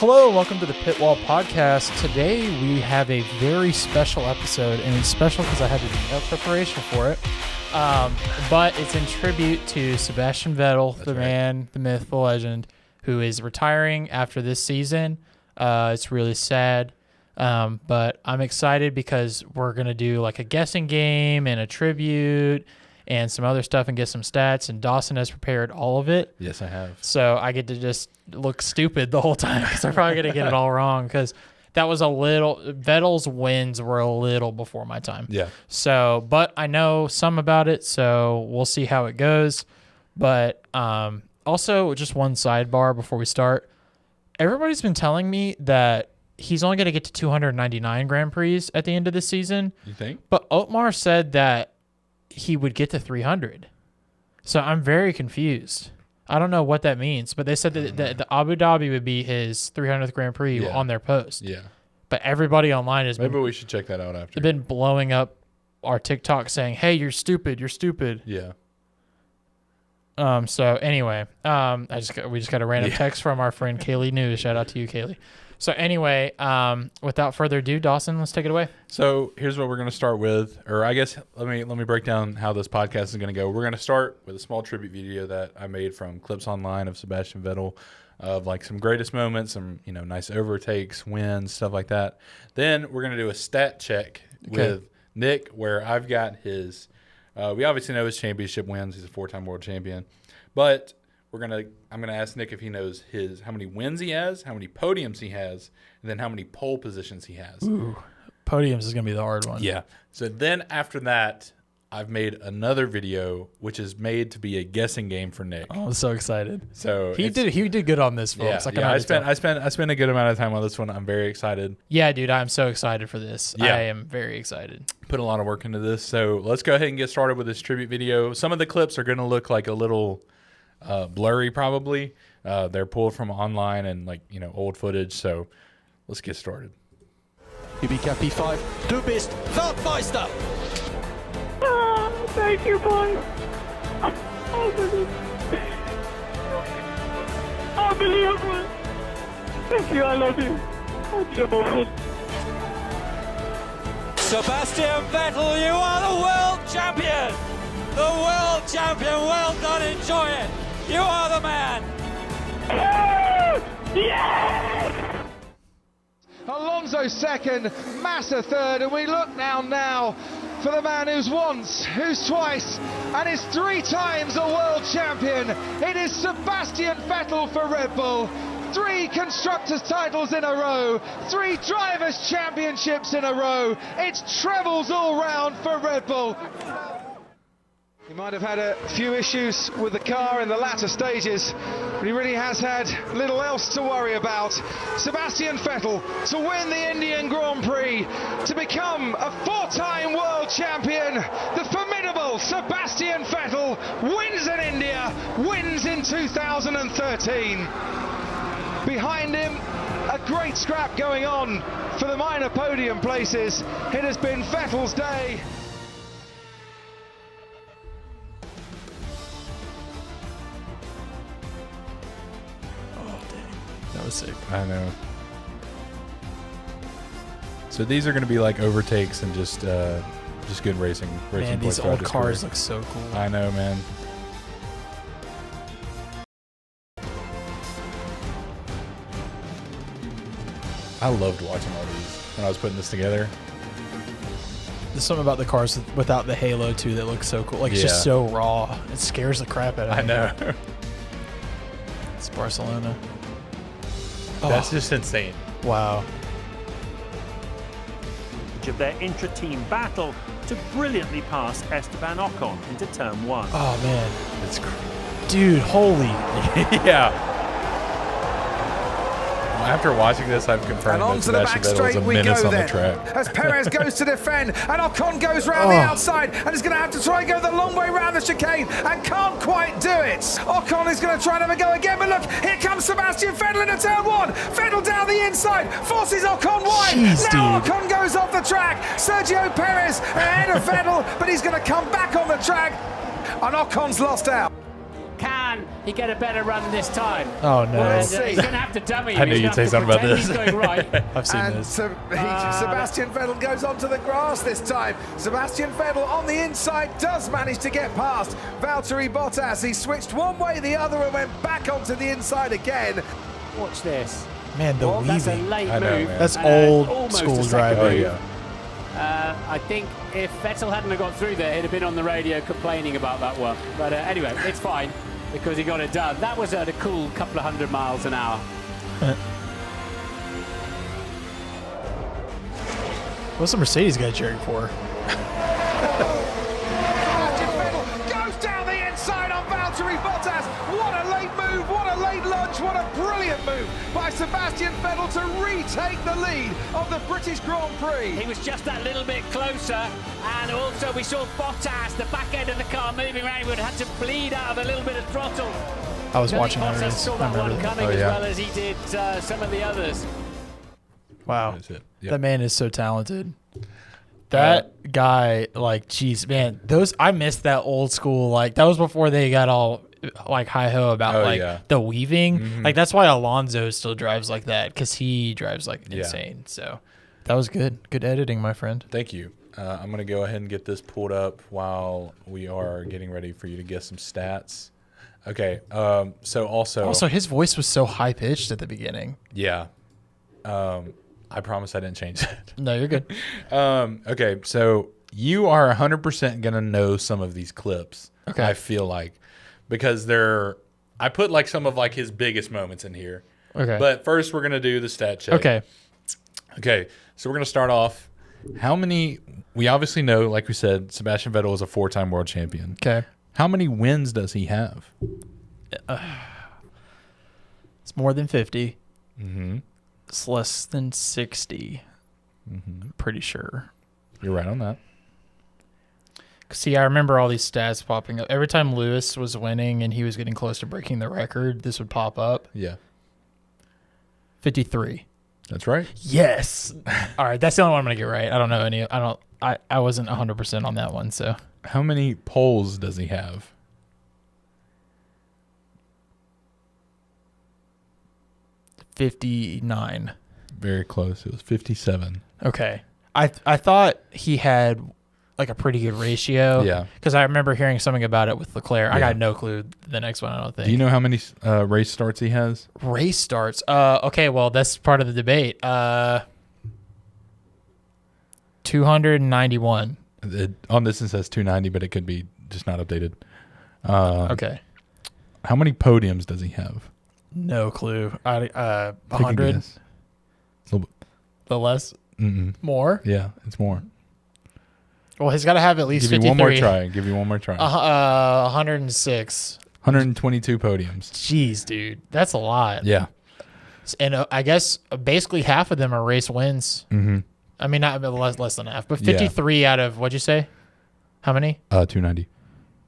Hello, and welcome to the Pit Wall Podcast. Today we have a very special episode, and it's special because I had to do no preparation for it. But it's in tribute to Sebastian Vettel, the man, the myth, the legend, who is retiring after this season. It's really sad, but I'm excited because we're going to do like a guessing game and a tribute and some other stuff and get some stats, and Dawson has prepared all of it. Yes, I have. So I get to just look stupid the whole time because I'm probably going to get it all wrong because that was Vettel's wins were a little before my time. Yeah. So, but I know some about it, so we'll see how it goes. But also, just one sidebar before we start. Everybody's been telling me that he's only going to get to 299 Grand Prix at the end of the season. You think? But Otmar said that he would get to 300. So I'm very confused. I don't know what that means, but they said that the Abu Dhabi would be his 300th Grand Prix on their post. Yeah. But everybody online has maybe we should check that out after. Been blowing up our TikTok saying, "Hey, you're stupid. You're stupid." Yeah. So anyway, we just got a random text from our friend Kaylee News. Shout out to you, Kaylee. So anyway, without further ado, Dawson, let's take it away. So here's what we're going to start with, or I guess let me break down how this podcast is going to go. We're going to start with a small tribute video that I made from clips online of Sebastian Vettel, of like some greatest moments, some nice overtakes, wins, stuff like that. Then we're going to do a stat check with Nick, where I've got his. We obviously know his championship wins. He's a 4-time world champion, but I'm gonna ask Nick if he knows how many wins he has, how many podiums he has, and then how many pole positions he has. Ooh, podiums is gonna be the hard one. Yeah. So then after that, I've made another video which is made to be a guessing game for Nick. Oh, I'm so excited. So he did good on this, folks. I spent a good amount of time on this one. I'm very excited. Yeah, dude, I'm so excited for this. Yeah. I am very excited. Put a lot of work into this. So let's go ahead and get started with this tribute video. Some of the clips are gonna look like a little blurry, probably. They're pulled from online and old footage. So let's get started. Kubica P5, du bist Weltmeister. Thank you, boys. Unbelievable. Thank you, I love you. Sebastian Vettel, you are the world champion. The world champion. Well done, enjoy it. You are the man. Yes! Alonso second, Massa third, and we look now for the man who's once, who's twice, and is 3 times a world champion. It is Sebastian Vettel for Red Bull. 3 constructors titles in a row, 3 drivers championships in a row. It's trebles all round for Red Bull. He might have had a few issues with the car in the latter stages, but he really has had little else to worry about. Sebastian Vettel to win the Indian Grand Prix, to become a 4-time world champion. The formidable Sebastian Vettel wins in India, wins in 2013. Behind him, a great scrap going on for the minor podium places. It has been Vettel's day. That was sick. I know. So these are going to be like overtakes and just good racing. Man, these old cars look so cool. I know, man. I loved watching all these when I was putting this together. There's something about the cars without the halo too that looks so cool. Like it's just so raw. It scares the crap out of me. I know. It's Barcelona. That's just insane. Wow. Of their intra-team battle to brilliantly pass Esteban Ocon into turn 1. Oh man, It's crazy. dude, holy. Yeah. After watching this, I've confirmed And on that to the Sebastian back Vettel is straight a we menace go on the then. track. As Perez goes to defend, and Ocon goes round the outside, and is going to have to try and go the long way round the chicane, and can't quite do it. Ocon is going to try and have a go again, but look, here comes Sebastian Vettel into turn 1. Vettel down the inside, forces Ocon wide. Jeez, now dude. Ocon goes off the track. Sergio Perez ahead of Vettel, but he's going to come back on the track, and Ocon's lost out. Can he get a better run this time? Oh, no. And, he's going to have to dummy him. I knew you'd say something about this. He's going right. I've seen And this. Sebastian Vettel goes onto the grass this time. Sebastian Vettel on the inside does manage to get past Valtteri Bottas. He switched one way, the other, and went back onto the inside again. Watch this. Man, the That's a weaving. late I know, move. man. That's and old almost school a second driving. Oh, move. yeah. I think if Vettel hadn't have got through there, he'd have been on the radio complaining about that one. But anyway, it's fine because he got it done. That was at a cool couple of 100 miles an hour. What's the Mercedes guy cheering for? Sebastian Vettel goes down the inside on Valtteri Bottas. What a late move, what a late lunge, what a brilliant move by Sebastian Vettel to retake the lead of the British Grand Prix. He was just that little bit closer, and also we saw Bottas, the back end of the car, moving around. He would have had to bleed out of a little bit of throttle. I was I think watching that Bottas race. saw I that remember one that. coming Oh, as yeah. well as he did some of the others. Wow. That's it. Yep. That man is so talented. That guy, like, geez, man, I missed that old school. Like, that was before they got all like hi ho about Oh, like yeah. the weaving. Like, that's why Alonso still drives like that, because he drives like insane. So that was good. Good editing, my friend. Thank you. I'm going to go ahead and get this pulled up while we are getting ready for you to guess some stats. Okay. So Also, his voice was so high pitched at the beginning. yeah. I promise I didn't change that. No, you're good. Okay. So you are 100% going to know some of these clips. Okay. I feel like, because I put like some of like his biggest moments in here. Okay. But first we're going to do the stat check. Okay. Okay, so we're going to start off. We obviously know, like we said, Sebastian Vettel is a 4-time world champion. Okay. How many wins does he have? It's more than 50. Mm-hmm. It's less than 60. Pretty sure. You're right on that. See, I remember all these stats popping up. Every time Lewis was winning and he was getting close to breaking the record, this would pop up. Yeah. 53. That's right. Yes. All right, that's the only one I'm going to get right. I don't know any. I wasn't 100% on that one, so. How many poles does he have? 59. Very close. It was 57. Okay. I thought he had like a pretty good ratio. Yeah. Because I remember hearing something about it with Leclerc. I Yeah. got no clue the next one, I don't think. Do you know how many race starts he has? Race starts. Okay, well, that's part of the debate. 291. On this it says 290, but it could be just not updated. Okay. How many podiums does he have? No clue. Take a 100. guess. It's a little The less? bit- More? Yeah, it's more. Well, he's got to have at least Give 53. you one more try. 106. 122 podiums. Jeez, dude. That's a lot. Yeah. And I guess basically half of them are race wins. Mm-hmm. I mean, not less than half, but 53 out of, what'd you say? How many? 290.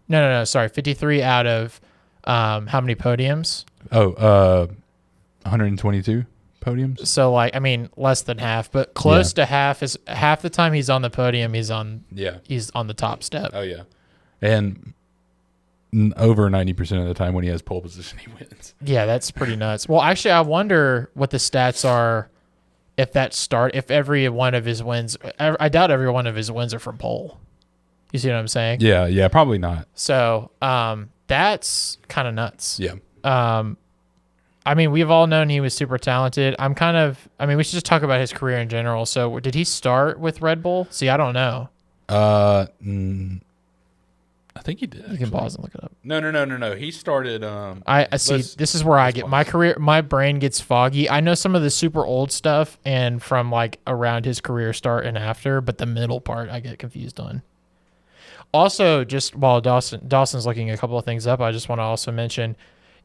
No. Sorry. 53 out of how many podiums? 122 podiums. So, like, I mean, less than half, but close to half. Is half the time he's on the podium, he's on the top step. Oh, yeah. And over 90% of the time when he has pole position, he wins. Yeah, that's pretty nuts. Well, actually, I wonder what the stats are if every one of his wins, I doubt every one of his wins are from pole. You see what I'm saying? Yeah, probably not. So, that's kind of nuts. Yeah. I mean, we've all known he was super talented. We should just talk about his career in general. So, did he start with Red Bull? See, I don't know. I think he did. You can pause and look it up. No. He started. I see. This is where I get my career. My brain gets foggy. I know some of the super old stuff and from like around his career start and after, but the middle part I get confused on. Also, just while Dawson's looking a couple of things up, I just want to also mention,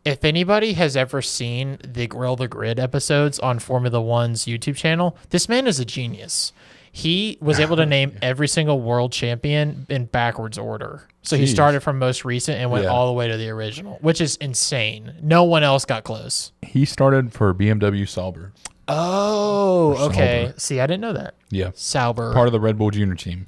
if anybody has ever seen the Grill the Grid episodes on Formula One's YouTube channel, this man is a genius. He was able to name every single world champion in backwards order. So he started from most recent and went all the way to the original, which is insane. No one else got close. He started for BMW Sauber. Oh, okay. Sauber. See, I didn't know that. Yeah. Sauber. Part of the Red Bull Junior team.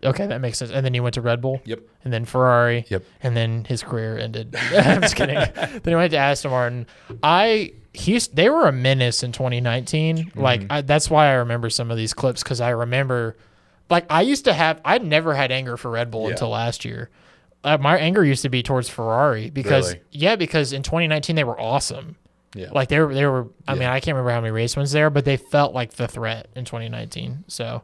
Okay, that makes sense. And then he went to Red Bull. Yep. And then Ferrari. Yep. And then his career ended. I'm just kidding. Then he went to Aston Martin. They were a menace in 2019. Like that's why I remember some of these clips, because I remember, like I'd never had anger for Red Bull until last year. My anger used to be towards Ferrari because because in 2019 they were awesome. Yeah. Like they were. I mean, I can't remember how many race wins there, but they felt like the threat in 2019. So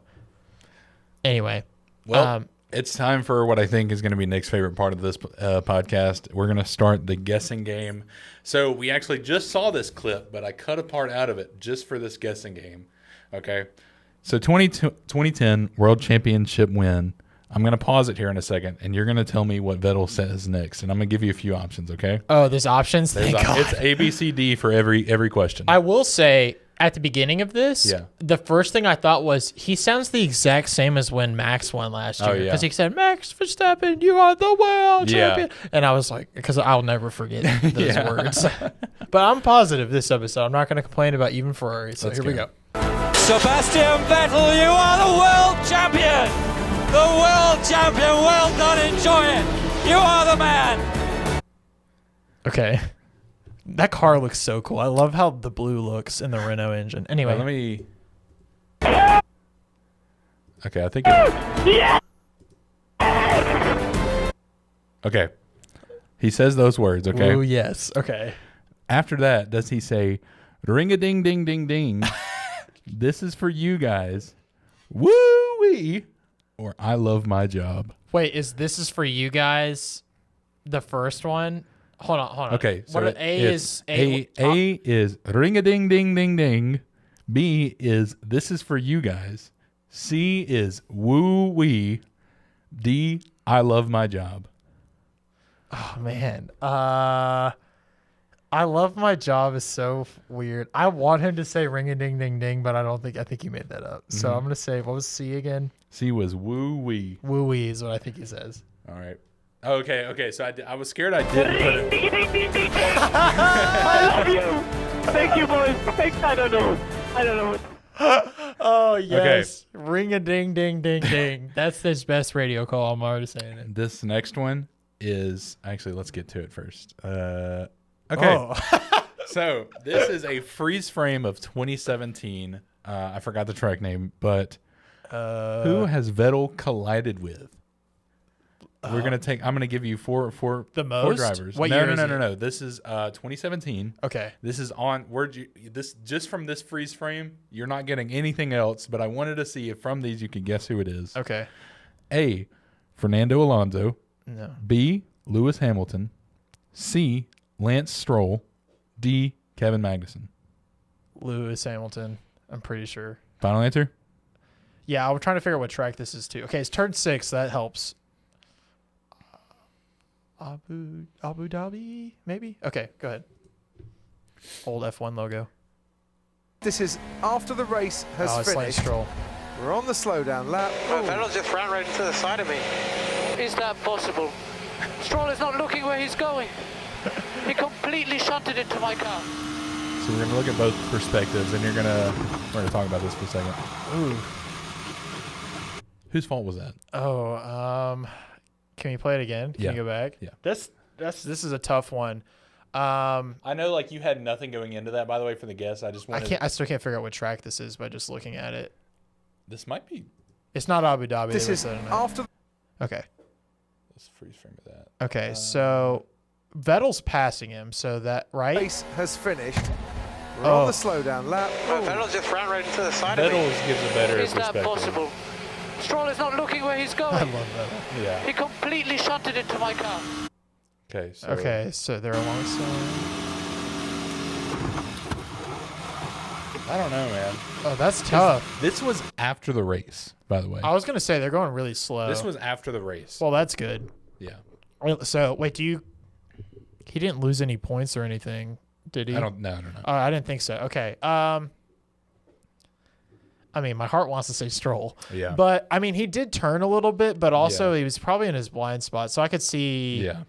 anyway. Well, it's time for what I think is going to be Nick's favorite part of this podcast. We're going to start the guessing game. So we actually just saw this clip, but I cut a part out of it just for this guessing game. Okay. So 2010 World Championship win. I'm going to pause it here in a second, and you're going to tell me what Vettel says next, and I'm going to give you a few options, okay? Oh, there's options? Thank God. It's A, B, C, D for every question. I will say, at the beginning of this, the first thing I thought was, he sounds the exact same as when Max won last year. Because he said, Max Verstappen, you are the world champion. And I was like, because I'll never forget those words. But I'm positive this episode, I'm not going to complain about even Ferrari. So here we go. Sebastian Vettel, you are the world champion! The world champion, well done, enjoy it. You are the man. Okay. That car looks so cool. I love how the blue looks in the Renault engine. Anyway. Let me... Okay, I think Okay. He says those words, okay? Oh, yes. Okay. After that, does he say, ring-a-ding-ding-ding-ding, this is for you guys, woo-wee, or I love my job? Wait, this is for you guys, the first one? Hold on. Okay, so A is ring-a-ding-ding-ding-ding. B is this is for you guys. C is woo-wee. D, I love my job. Oh, man. I love my job is so weird. I want him to say ring-a-ding-ding-ding, but I think he made that up. So I'm going to say, what was C again? C was woo-wee. Woo-wee is what I think he says. All right. Okay. So I was scared I didn't put it. I love you. Thank you, boys. I don't know. Oh, yes. Okay. Ring-a-ding-ding-ding-ding. That's his best radio call. I'm already saying it. This next one is... Actually, let's get to it first. Okay. Oh. So this is a freeze frame of 2017. I forgot the track name, but who has Vettel collided with? I'm gonna give you four drivers. What year is it? No. This is 2017. Okay. This is on just from this freeze frame. You're not getting anything else, but I wanted to see if from these you can guess who it is. Okay. A, Fernando Alonso. No. B, Lewis Hamilton. C, Lance Stroll. D, Kevin Magnussen. Lewis Hamilton, I'm pretty sure. Final answer? Yeah, I was trying to figure out what track this is too. Okay, it's turn 6. That helps. Abu Dhabi, maybe? Okay, go ahead. Old F1 logo. This is after the race has it's finished. Stroll. We're on the slowdown lap. Vettel just ran right into the side of me. Is that possible? Stroll is not looking where he's going. He completely shunted into my car. So we're gonna look at both perspectives, and we're gonna talk about this for a second. Ooh. Whose fault was that? Oh, can we play it again? Can you go back? Yeah. This is a tough one. I know, like, you had nothing going into that, by the way, for the guess. I still can't figure out what track this is by just looking at it. This might be. It's not Abu Dhabi. This is after. Okay. Let's freeze frame of that. Okay, so Vettel's passing him, so that right. Race has finished. We're on the slowdown lap. Vettel just ran right into the side of me. Vettel gives a better Is perspective. that possible? Stroll is not looking where he's going. I love Vettel. Yeah. He completely shunted into my car. Okay, so they're alongside. I don't know, man. Oh, that's tough. This was after the race, by the way. I was gonna say they're going really slow. This was after the race. Well, that's good. Yeah. So wait, he didn't lose any points or anything, did he? No. I didn't think so. Okay. I mean, my heart wants to say Stroll. Yeah. But I mean, he did turn a little bit, but also he was probably in his blind spot, so I could see. Yeah.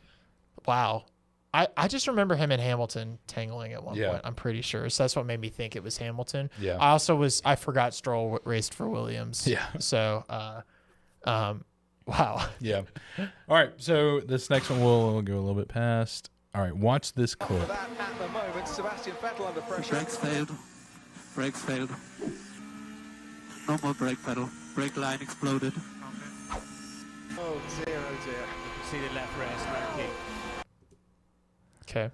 Wow. I just remember him and Hamilton tangling at one point. I'm pretty sure. So that's what made me think it was Hamilton. Yeah. I forgot Stroll raced for Williams. Yeah. So, Wow. Yeah. All right. So this next one we'll go a little bit past. All right. Watch this clip. That at the moment, Sebastian Vettel under pressure. Brakes failed. Brakes failed. No more brake pedal. Brake line exploded. Oh dear, oh dear. See the left rear smoking. Okay.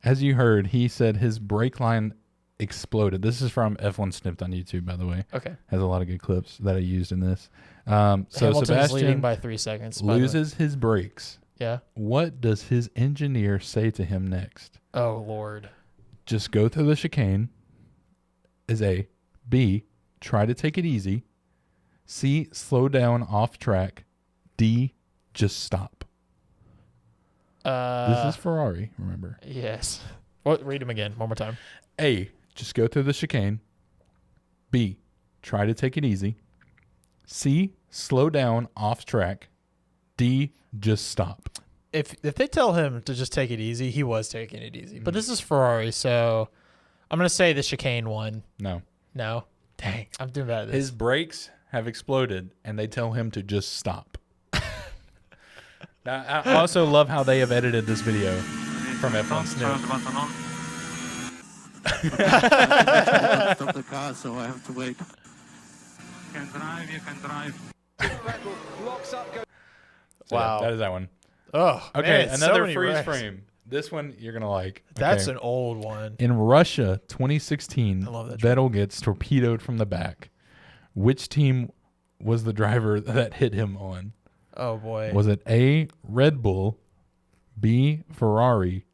As you heard, he said his brake line exploded. This is from F1 Snipped on YouTube, by the way. Okay. Has a lot of good clips that I used in this. So Hamilton's leading Sebastian by 3 seconds. by the way. loses his brakes. Yeah. What does his engineer say to him next? Oh, Lord. Just go through the chicane is A. B. Try to take it easy. C. Slow down off track. D. Just stop. This is Ferrari, remember. Yes. What? Read them again. One more time. A. Just go through the chicane. B. Try to take it easy. C. Slow down off track. D. Just stop. If they tell him to just take it easy, he was taking it easy. But this is Ferrari, so I'm going to say the chicane one. No. No? Dang. I'm doing bad at this. His brakes have exploded, and they tell him to just stop. Now, I also love how they have edited this video from F1 Snoop. Stop the car, so I have to wait. You can drive. Vettel locks up. So, Wow. yeah, that is that one. Oh, Okay, man, it's so another many freeze wrecks. frame. This one you're going to like. That's Okay. an old one. In Russia 2016, I love that Vettel gets torpedoed from the back. Which team was the driver that hit him on? Oh, boy. Was it A, Red Bull, B, Ferrari,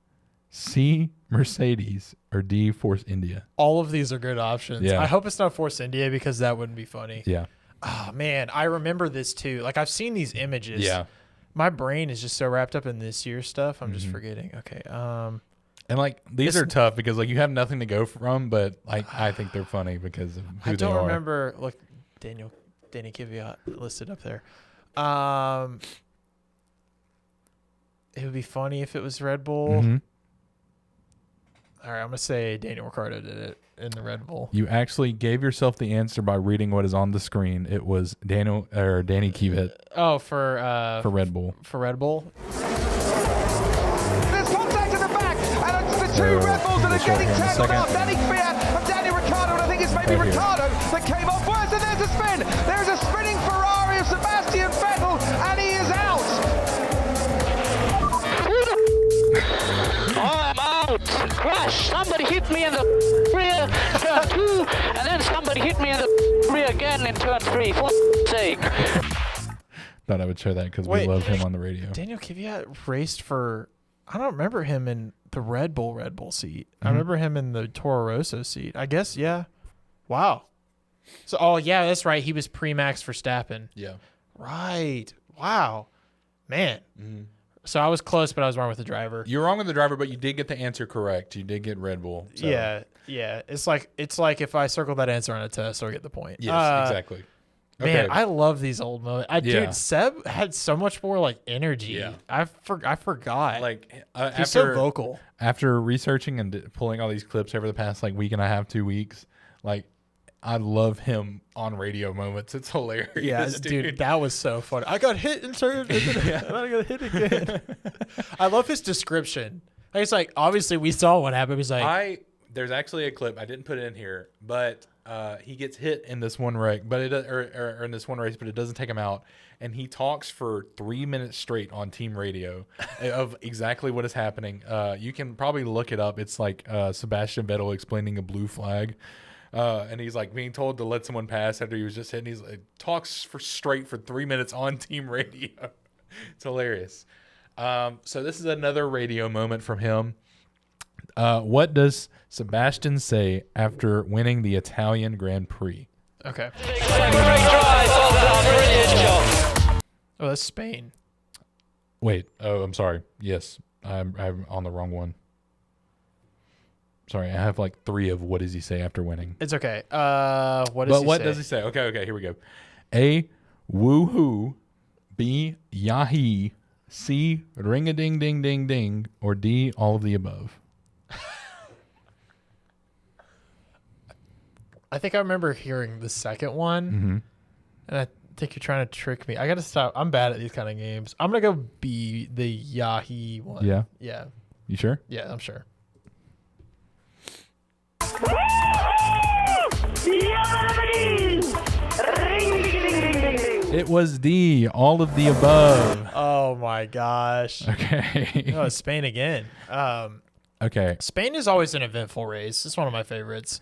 C, Mercedes, or D, Force India? All of these are good options. Yeah. I hope it's not Force India because that wouldn't be funny. Yeah. Oh, man. I remember this, too. Like, I've seen these images. Yeah. My brain is just so wrapped up in this year's stuff. I'm just forgetting. Okay. And like these are tough because like you have nothing to go from, but like I think they're funny because of who I they don't are. remember. Look, Danny Kvyat listed up there. It would be funny if it was Red Bull. Mhm. All right, I'm gonna say Daniel Ricciardo did it in the Red Bull. You actually gave yourself the answer by reading what is on the screen. It was Danny Kvyat Oh, for Red Bull. For Red Bull. There's contact at the back, and it's the two We'll Red Bulls that finish are getting right here in a tangled up. second. Danny Kvyat and Danny Ricciardo, and I think it's maybe Right here. Ricciardo that came off worse, and there's a spin. There's a spinning Ferrari of Sebastian Vettel, and he is out. Oh, I'm out! Crash! Somebody hit me in the rear, turn 2, and then somebody hit me in the rear again in turn 3. For sake. Thought I would share that because we Wait. love him on the radio. Daniel Kvyat raced for. I don't remember him in the Red Bull seat. I remember him in the Toro Rosso seat. I guess, yeah. Wow. So, oh yeah, that's right. He was pre-Max Verstappen. Yeah. Right. Wow. Man. So I was close, but I was wrong with the driver. You're wrong with the driver, but you did get the answer correct. You did get Red Bull. So. Yeah. Yeah. It's like if I circle that answer on a test, I'll get the point. Yes, exactly. Man, Okay. I love these old moments. Yeah. Dude, Seb had so much more like energy. Yeah. I forgot. Like he's so vocal. After researching and pulling all these clips over the past like week and a half, 2 weeks, like I love him on radio moments. It's hilarious. Yeah, dude, that was so funny. I got hit and turned, and then I got hit again. I love his description. Like, it's like obviously we saw what happened. He's like, there's actually a clip I didn't put it in here, but he gets hit in this one wreck, but it or in this one race, but it doesn't take him out, and he talks for 3 minutes straight on team radio of exactly what is happening. You can probably look it up. It's like Sebastian Vettel explaining a blue flag. And he's like being told to let someone pass after he was just hit. And he's like, talks for 3 minutes on team radio. It's hilarious. So this is another radio moment from him. What does Sebastian say after winning the Italian Grand Prix? okay. Oh, that's Spain. Wait. Oh, I'm sorry. Yes, I'm on the wrong one. Sorry, I have like 3 of what does he say after winning. It's okay. What does But he what say? does he say? Okay, here we go. A, woohoo. B, yahi. C, ring-a-ding-ding-ding-ding. Or D, all of the above. I think I remember hearing the second one, and I think you're trying to trick me. I gotta stop. I'm bad at these kind of games. I'm gonna go B, the Yahi one. Yeah. Yeah. You sure? Yeah, I'm sure. It was D, all of the above. Oh my gosh. Okay. Oh, Spain again. Okay. Spain is always an eventful race. It's one of my favorites.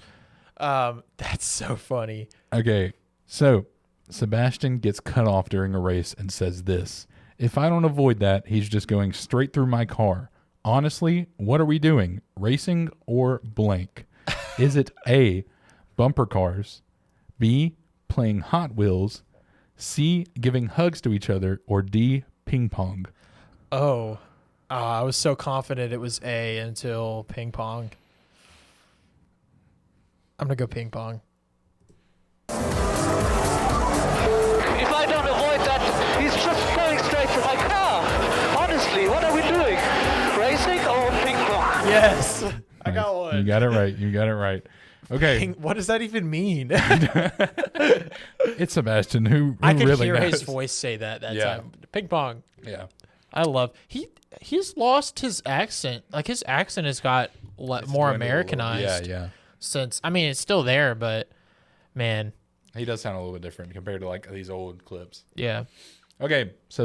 That's so funny. Okay. So Sebastian gets cut off during a race and says this: "If I don't avoid that, he's just going straight through my car. Honestly, what are we doing? Racing or blank? Is it A, bumper cars, B, playing Hot Wheels, C, giving hugs to each other, or D, ping pong?" Oh, I was so confident it was A until ping pong. I'm going to go ping pong. If I don't avoid that, he's just going straight to my car. Honestly, what are we doing? Racing or ping pong? Yes. I got one. You got it right. You got it right. Okay. What does that even mean? It's Sebastian who I could really hear knows. his voice say that Yeah. time. Ping pong. Yeah. I love he's lost his accent. Like his accent has got more dwindled a little. Americanized. Yeah. Since I mean it's still there, but man, He does sound a little bit different compared to like these old clips. yeah. Okay, so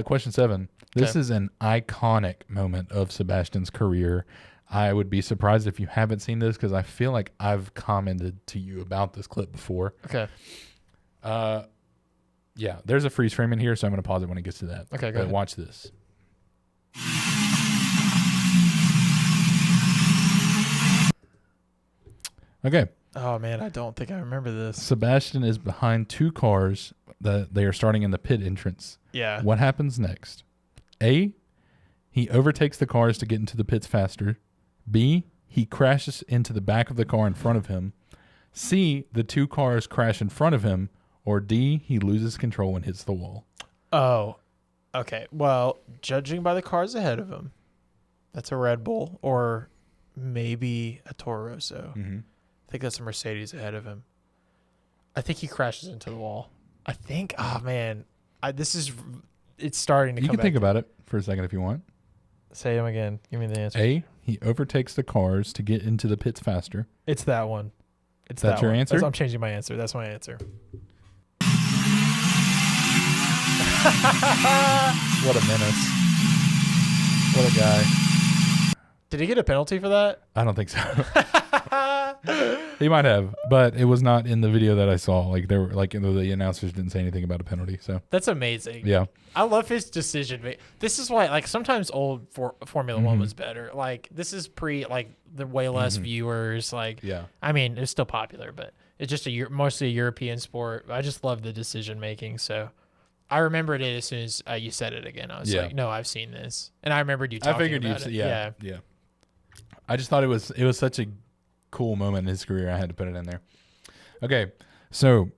question 7. This Okay. is an iconic moment of Sebastian's career. I would be surprised if you haven't seen this because I feel like I've commented to you about this clip before. Okay. Yeah, there's a freeze frame in here, so I'm going to pause it when it gets to that. Okay, go But ahead. watch this. Okay. Oh man, I don't think I remember this. Sebastian is behind 2 cars that they are starting in the pit entrance. Yeah. What happens next? A, he overtakes the cars to get into the pits faster. B, he crashes into the back of the car in front of him. C, the 2 cars crash in front of him. Or D, he loses control and hits the wall. Oh. Okay. Well, judging by the cars ahead of him, that's a Red Bull or maybe a Toro Rosso. Mm-hmm. I think that's a Mercedes ahead of him. I think he crashes into the wall. I think. Oh man, it's starting to. You come can think back. about it for a second if you want. Say them again. Give me the answer. A, he overtakes the cars to get into the pits faster. It's that one. It's That's that your one. answer? I'm changing my answer. That's my answer. What a menace. What a guy. Did he get a penalty for that? I don't think so. He might have, but it was not in the video that I saw. Like there were the announcers didn't say anything about a penalty. So That's amazing. yeah. I love his decision. This is why, like, sometimes old Formula One was better. Like, this is the way less viewers. Like, Yeah. I mean, it's still popular, but it's just mostly a European sport. I just love the decision making. So I remembered it as soon as you said it again. I was like, no, I've seen this, and I remembered you talking I figured about it. yeah. I just thought it was such a cool moment in his career. I had to put it in there. Okay, so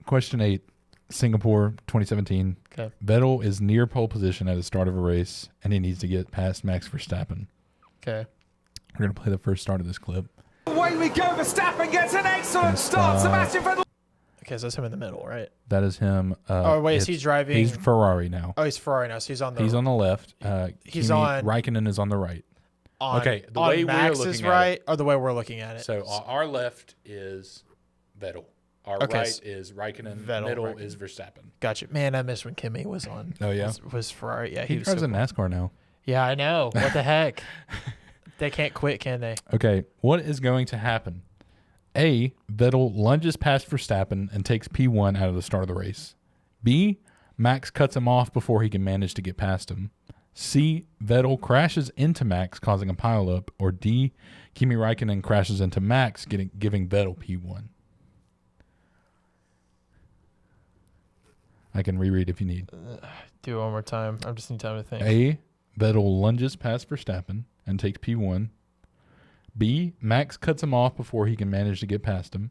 question 8, Singapore 2017. Okay. Vettel is near pole position at the start of a race, and he needs to get past Max Verstappen. Okay. We're gonna play the first start of this clip. Away we go. Verstappen gets an excellent start. Sebastian Vettel. Okay, so that's him in the middle, right? That is him. Oh, wait, is he driving? He's Ferrari now. Oh, he's Ferrari now, so he's on the. He's on the left. He's on- Raikkonen is on the right. Okay, the on way we're Max's looking at right, it. or the way we're looking at it. So our left is Vettel. Our Okay, right is Raikkonen. Vettel, Middle Raikkonen. is Verstappen. Gotcha. Man, I missed when Kimmy was on. Oh, yeah? Was Ferrari? Yeah, He was drives so in cool. NASCAR now. Yeah, I know. What the heck? They can't quit, can they? Okay, what is going to happen? A, Vettel lunges past Verstappen and takes P1 out of the start of the race. B, Max cuts him off before he can manage to get past him. C, Vettel crashes into Max, causing a pileup. Or D, Kimi Raikkonen crashes into Max, giving Vettel P1. I can reread if you need. Do it one more time. I just need time to think. A, Vettel lunges past Verstappen and takes P1. B, Max cuts him off before he can manage to get past him.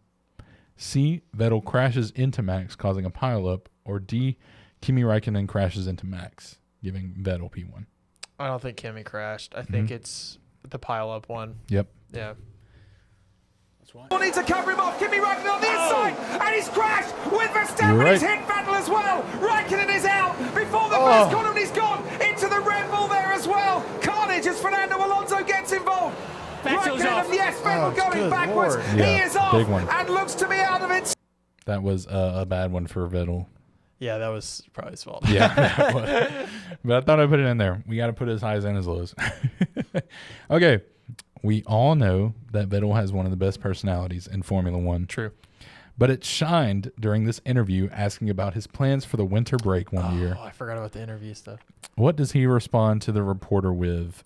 C, Vettel crashes into Max, causing a pileup. Or D, Kimi Raikkonen crashes into Max, giving Vettel P1. I don't think Kimmy crashed. I think it's the pile-up one. Yep. Yeah. Need to cover him off. Kimi Raikkonen on the inside, and he's crashed with Verstappen. You're right. He's hit Vettel as well. Raikkonen is out before the first corner, and he's gone into the Red Bull there as well. Carnage as Fernando Alonso gets involved. Vettel's Raikkonen, off. yes, Vettel going good backwards. Lord. He Yeah, is off big one. and looks to be out of it. That was a bad one for Vettel. Yeah, that was probably his fault. Yeah, that was. But I thought I'd put it in there. We got to put it as highs and as lows. Okay. We all know that Vettel has one of the best personalities in Formula One. True. But it shined during this interview asking about his plans for the winter break one year. Oh, I forgot about the interview stuff. What does he respond to the reporter with?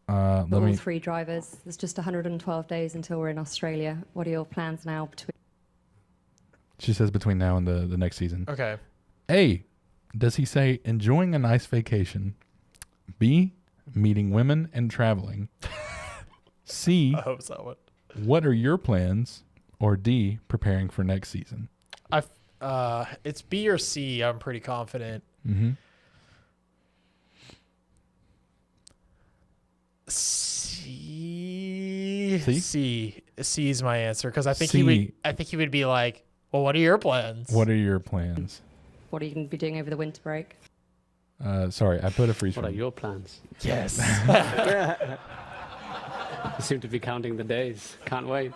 All 3 drivers. There's just 112 days until we're in Australia. What are your plans now between? She says between now and the next season. Okay. A, does he say enjoying a nice vacation? B, meeting women and traveling? C, I hope so. what are your plans? Or D, preparing for next season? It's B or C. I'm pretty confident. Mm-hmm. C is my answer because I think C. he would be like, well, what are your plans? What are your plans? What are you going to be doing over the winter break? Sorry, I put a freeze What are frame. your plans? Yes. You seem to be counting the days. Can't wait.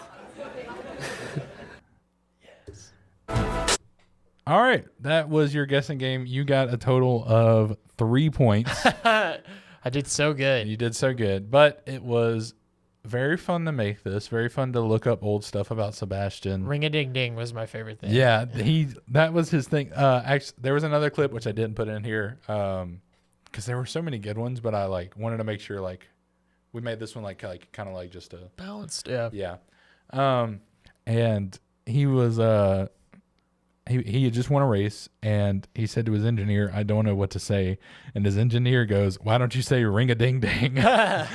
All right, that was your guessing game. You got a total of 3 points. I did so good. You did so good, but it was very fun to make this. Very fun to look up old stuff about Sebastian. Ring a ding ding was my favorite thing. Yeah, that was his thing. Actually, there was another clip which I didn't put in here because there were so many good ones, but I wanted to make sure we made this one kind of just a Balanced. Yeah. yeah. And he was he had just won a race, and he said to his engineer, "I don't know what to say." And his engineer goes, "Why don't you say ring a ding ding?" I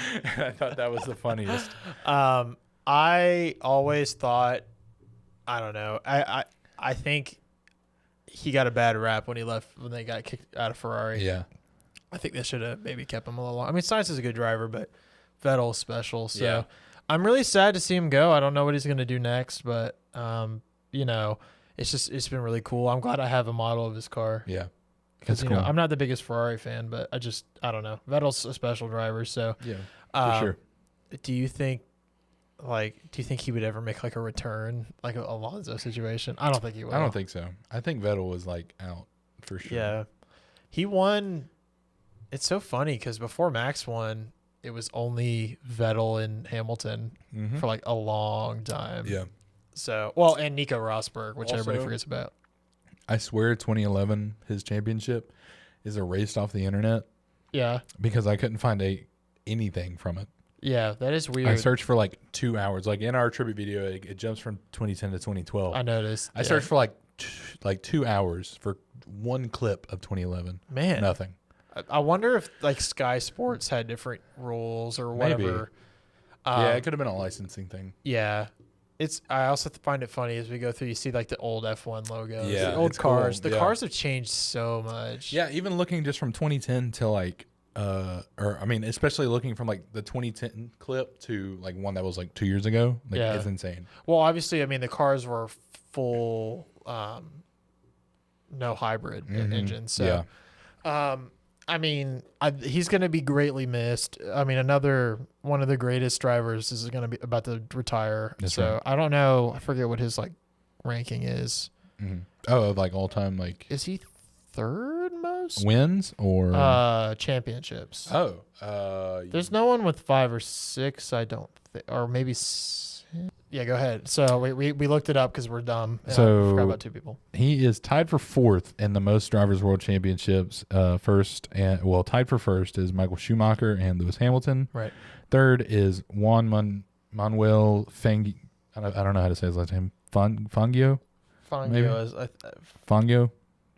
thought that was the funniest. I always thought, I don't know. I think he got a bad rap when they got kicked out of Ferrari. Yeah. I think they should have maybe kept him a little long. I mean, Sainz is a good driver, but Vettel's special. So Yeah. I'm really sad to see him go. I don't know what he's going to do next, but it's been really cool. I'm glad I have a model of his car. Yeah. Because That's cool. I'm not the biggest Ferrari fan, but I don't know. Vettel's a special driver, so Yeah. For sure. Do you think he would ever make a return, like a Alonso situation? I don't think he will. I don't think so. I think Vettel was out for sure. Yeah, he won. It's so funny because before Max won, it was only Vettel and Hamilton for a long time. Yeah. So and Nico Rosberg, which everybody forgets about. I swear 2011, his championship is erased off the internet. Yeah. Because I couldn't find anything from it. Yeah, that is weird. I searched for 2 hours. In our tribute video, it jumps from 2010 to 2012. I noticed. I searched for 2 hours for one clip of 2011. Man. Nothing. I wonder if Sky Sports had different rules or whatever. Maybe. Yeah, it could have been a licensing thing. Yeah. I also find it funny as we go through, you see the old F1 logos, yeah, the old cars. Cool. The cars have changed so much. Yeah, even looking just from 2010 to especially looking from the 2010 clip to one that was 2 years ago. It's insane. Well, obviously, the cars were full, no hybrid engines. So, he's going to be greatly missed. Another one of the greatest drivers is going to be about to retire. That's so right. I don't know. I forget what his ranking is. Mm-hmm. Oh, all time is he third most wins or championships? Oh, there's no one with 5 or 6. I don't think, or maybe. Yeah, go ahead. So we looked it up because we're dumb. And so I forgot about 2 people. He is tied for 4th in the most drivers' world championships. Tied for first is Michael Schumacher and Lewis Hamilton. Right. 3rd is Juan Manuel Fangio. I don't know how to say his last name. Fangio. Fangio.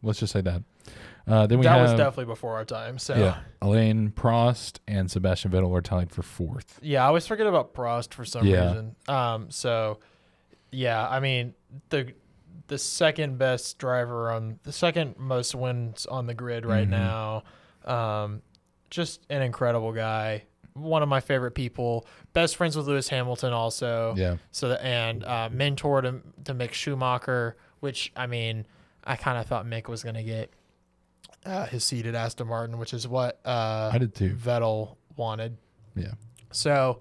Let's just say that. Then we was definitely before our time. So yeah, Alain Prost and Sebastian Vettel are tied for 4th. Yeah, I always forget about Prost for some reason. The second best driver on the second most wins on the grid right now. Just an incredible guy. one of my favorite people. Best friends with Lewis Hamilton also. Yeah. So and mentor to Mick Schumacher, which I mean, I kind of thought Mick was going to get his seat at Aston Martin, which is what I did too. Vettel wanted. Yeah. So,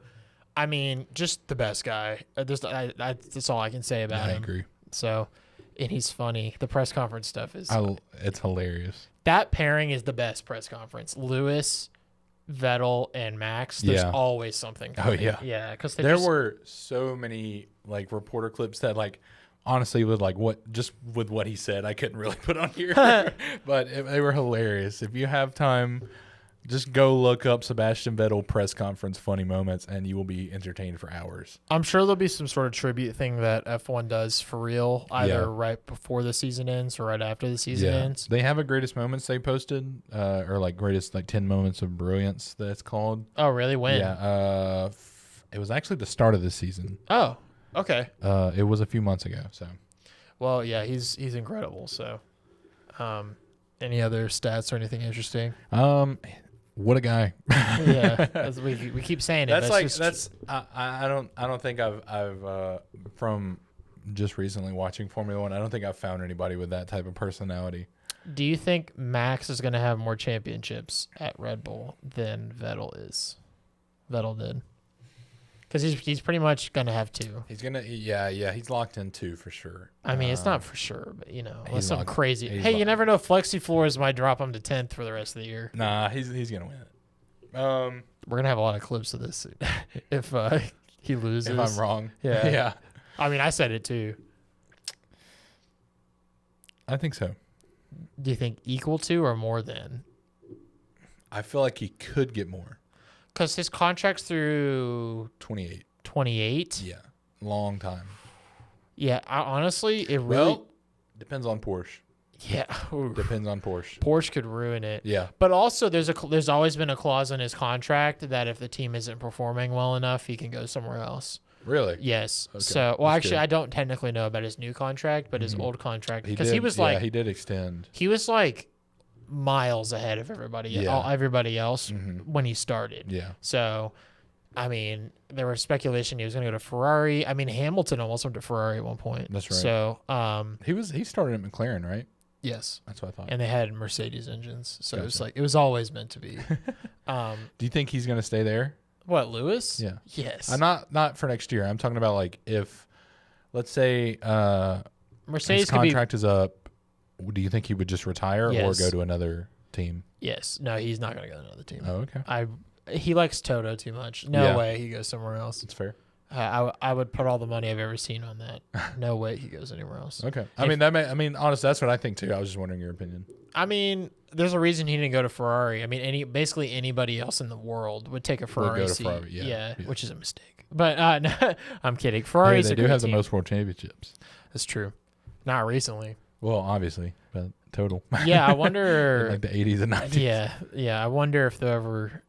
I mean, just the best guy. That's all I can say about him. I agree. So, and he's funny. The press conference stuff is it's hilarious. That pairing is the best press conference. Lewis, Vettel, and Max. There's always something funny. Oh yeah. Yeah, because there were so many like reporter clips that like honestly with like with what he said I couldn't really put on here, but they were hilarious. If you have time, just go look up Sebastian Vettel press conference funny moments, and you will be entertained for hours. I'm sure there'll be some sort of tribute thing that F1 does for real, either right before the season ends or right after the season ends. They have a greatest moments they posted, or like greatest like 10 moments of brilliance that's called. Oh, really? When? Yeah. It was actually the start of this season. Oh, okay. It was a few months ago. So. Well, yeah, he's incredible. So, any other stats or anything interesting? What a guy! Yeah, we keep saying it. I don't think I've from just recently watching Formula One. I don't think I've found anybody with that type of personality. Do you think Max is going to have more championships at Red Bull than Vettel did? Because he's pretty much going to have 2. He's gonna he's locked in 2 for sure. I mean, it's not for sure, but unless some crazy. Hey, you never know. Flexi Floors might drop him to 10th for the rest of the year. Nah, he's gonna win it. We're gonna have a lot of clips of this if he loses. If I'm wrong, yeah. I mean, I said it too. I think so. Do you think equal to or more than? I feel like he could get more. Because his contract's through 28. 28? Yeah. Long time. Yeah. Honestly, it really depends on Porsche. Yeah. Depends on Porsche. Porsche could ruin it. Yeah. But also, there's always been a clause in his contract that if the team isn't performing well enough, he can go somewhere else. Really? Yes. Okay. So, well, actually, I don't technically know about his new contract, but his old contract, because he was like, he did extend. He was like miles ahead of everybody else when he started. Yeah. So, I mean, there was speculation he was going to go to Ferrari. I mean, Hamilton almost went to Ferrari at one point. That's right. So, he started at McLaren, right? Yes. That's what I thought. And they had Mercedes engines. So it was always meant to be. Do you think he's going to stay there? What, Lewis? Yeah. Yes. Not for next year. I'm talking about like if, let's say, Mercedes his contract is up. Do you think he would just retire or go to another team? Yes. No, he's not going to go to another team. Oh, okay. He likes Toto too much. No way he goes somewhere else. That's fair. I would put all the money I've ever seen on that. No way he goes anywhere else. Okay. Honestly, that's what I think too. I was just wondering your opinion. I mean, there's a reason he didn't go to Ferrari. I mean, basically anybody else in the world would take a Ferrari seat. Ferrari, yeah, which is a mistake. But no, I'm kidding. Ferrari's they a do great have team. the most world championships. That's true. Not recently. Well, obviously, but total. Yeah, I wonder. In like the 80s and 90s. Yeah. I wonder if they'll ever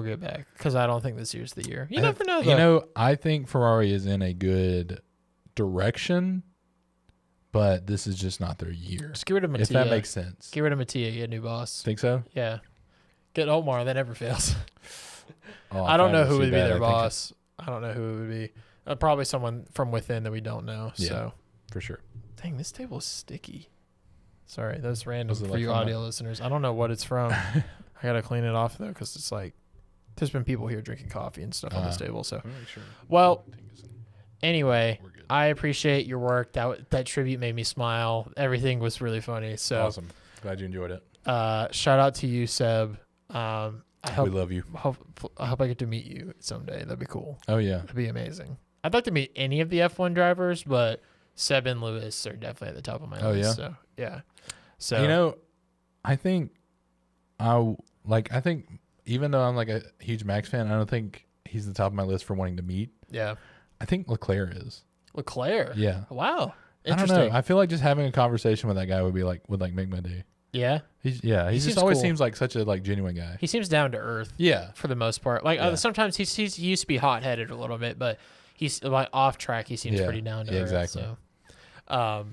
get back, because I don't think this year's the year. You never know, though. I think Ferrari is in a good direction, but this is just not their year. Just get rid of Mattia. If that makes sense. Get rid of Mattia, get a new boss. Think so? Yeah. Get Omar, that never fails. I don't know who would be their boss. I don't know who it would be. Probably someone from within that we don't know. Yeah, so for sure. Dang, this table is sticky. Sorry, that's random for like you audio listeners. I don't know what it's from. I got to clean it off, though, because it's like, there's been people here drinking coffee and stuff on this table. So, well, anyway, I appreciate your work. That tribute made me smile. Everything was really funny. So awesome. Glad you enjoyed it. Shout out to you, Seb. We love you. I hope I get to meet you someday. That'd be cool. Oh, yeah. That'd be amazing. I'd like to meet any of the F1 drivers, but Seb and Lewis are definitely at the top of my list. Yeah? So, yeah. So, I think even though I'm like a huge Max fan, I don't think he's the top of my list for wanting to meet. Yeah. I think Leclerc is. Leclerc? Yeah. Wow. Interesting. I don't know. I feel like just having a conversation with that guy would make my day. Yeah. He just always seems like such a genuine guy. He seems down to earth. Yeah. For the most part. Sometimes he used to be hot-headed a little bit, but he's like off track. He seems pretty down to earth. Exactly. So,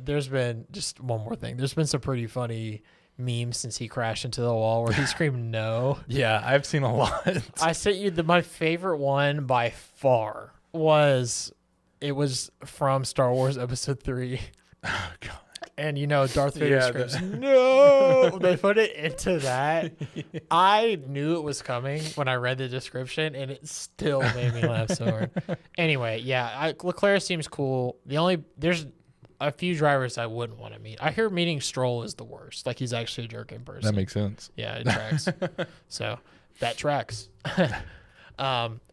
there's been just one more thing. There's been some pretty funny memes since he crashed into the wall where he screamed no. Yeah, I've seen a lot. I sent you my favorite one by far was from Star Wars Episode 3. Oh, God. And Darth Vader screams, no! They put it into that. I knew it was coming when I read the description, and it still made me laugh so hard. Anyway, yeah, Leclerc seems cool. There's a few drivers I wouldn't want to meet. I hear meeting Stroll is the worst. Like, he's actually a jerk in person. That makes sense. Yeah, it tracks. So that tracks.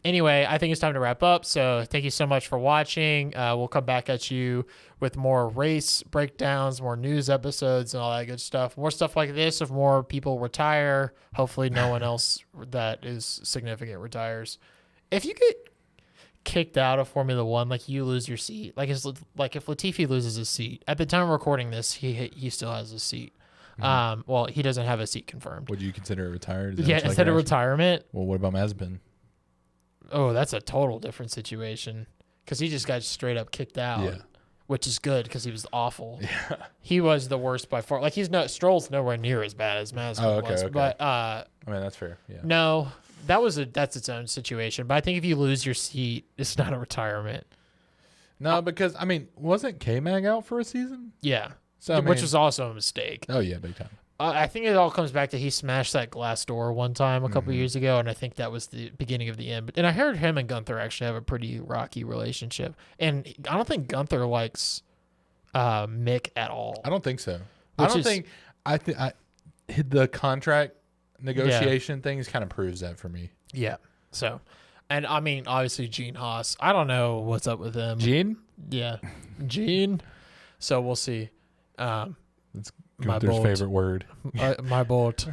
Anyway, I think it's time to wrap up. So thank you so much for watching. We'll come back at you with more race breakdowns, more news episodes, and all that good stuff. More stuff like this if more people retire. Hopefully no one else that is significant retires. If you get kicked out of Formula One, like you lose your seat, like if Latifi loses his seat, at the time of recording this, he still has his seat. Well, he doesn't have a seat confirmed. Would you consider it retired? Yeah, instead of retirement. Well, what about Mazepin? Oh, that's a total different situation because he just got straight up kicked out, which is good because he was awful. Yeah, he was the worst by far. Like Stroll's nowhere near as bad as Mazepin was. Okay. But I mean, that's fair. Yeah. No, that's its own situation. But I think if you lose your seat, it's not a retirement. No, because I mean, wasn't K-Mag out for a season? Yeah, so which was also a mistake. Oh yeah, big time. I think it all comes back to he smashed that glass door one time a couple years ago, and I think that was the beginning of the end. And I heard him and Gunther actually have a pretty rocky relationship. And I don't think Gunther likes Mick at all. I don't think so. I think the contract negotiation things kind of proves that for me. Yeah. So, and I mean, obviously Gene Haas. I don't know what's up with him. Gene? Yeah, Gene. So we'll see. That's Gunther's favorite word. My bolt.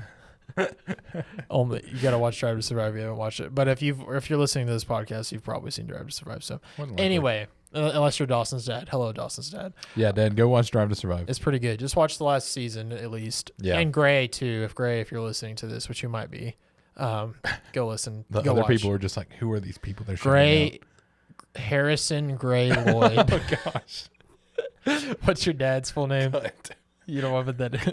Only you gotta watch Drive to Survive if you haven't watched it. But if you're listening to this podcast, you've probably seen Drive to Survive. So anyway, unless you're Dawson's dad. Hello, Dawson's dad. Yeah, Dad, go watch Drive to Survive. It's pretty good. Just watch the last season at least. Yeah. And Gray too. If you're listening to this, which you might be, go listen. The go other watch. people are just like, who are these people? They're Gray, Harrison Gray Lloyd. Oh gosh. What's your dad's full name? You don't want to put that in.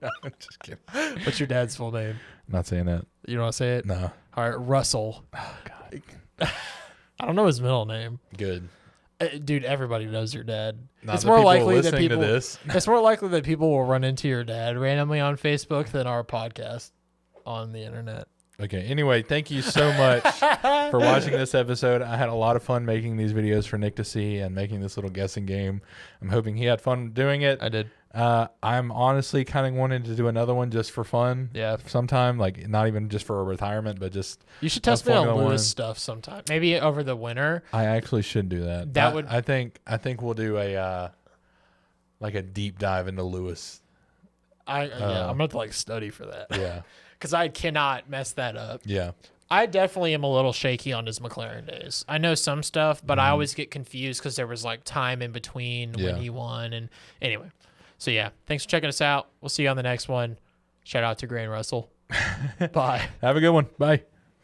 No, I'm just kidding. What's your dad's full name? I'm not saying that. You don't want to say it? No. All right, Russell. Oh, God. I don't know his middle name. Good. Dude, everybody knows your dad. Not it's more likely that people to this. It's more likely that people will run into your dad randomly on Facebook than our podcast on the internet. Okay. Anyway, thank you so much for watching this episode. I had a lot of fun making these videos for Nick to see and making this little guessing game. I'm hoping he had fun doing it. I did. I'm honestly kind of wanting to do another one just for fun. Yeah. Sometime, like not even just for a retirement, but just. You should test me on Lewis stuff sometime. Maybe over the winter. I actually should do that. I think we'll do a deep dive into Lewis. I'm gonna have to like study for that. Yeah. Because I cannot mess that up. Yeah. I definitely am a little shaky on his McLaren days. I know some stuff, but I always get confused because there was like time in between when he won. And anyway, so yeah, thanks for checking us out. We'll see you on the next one. Shout out to Gray and Russell. Bye. Have a good one. Bye.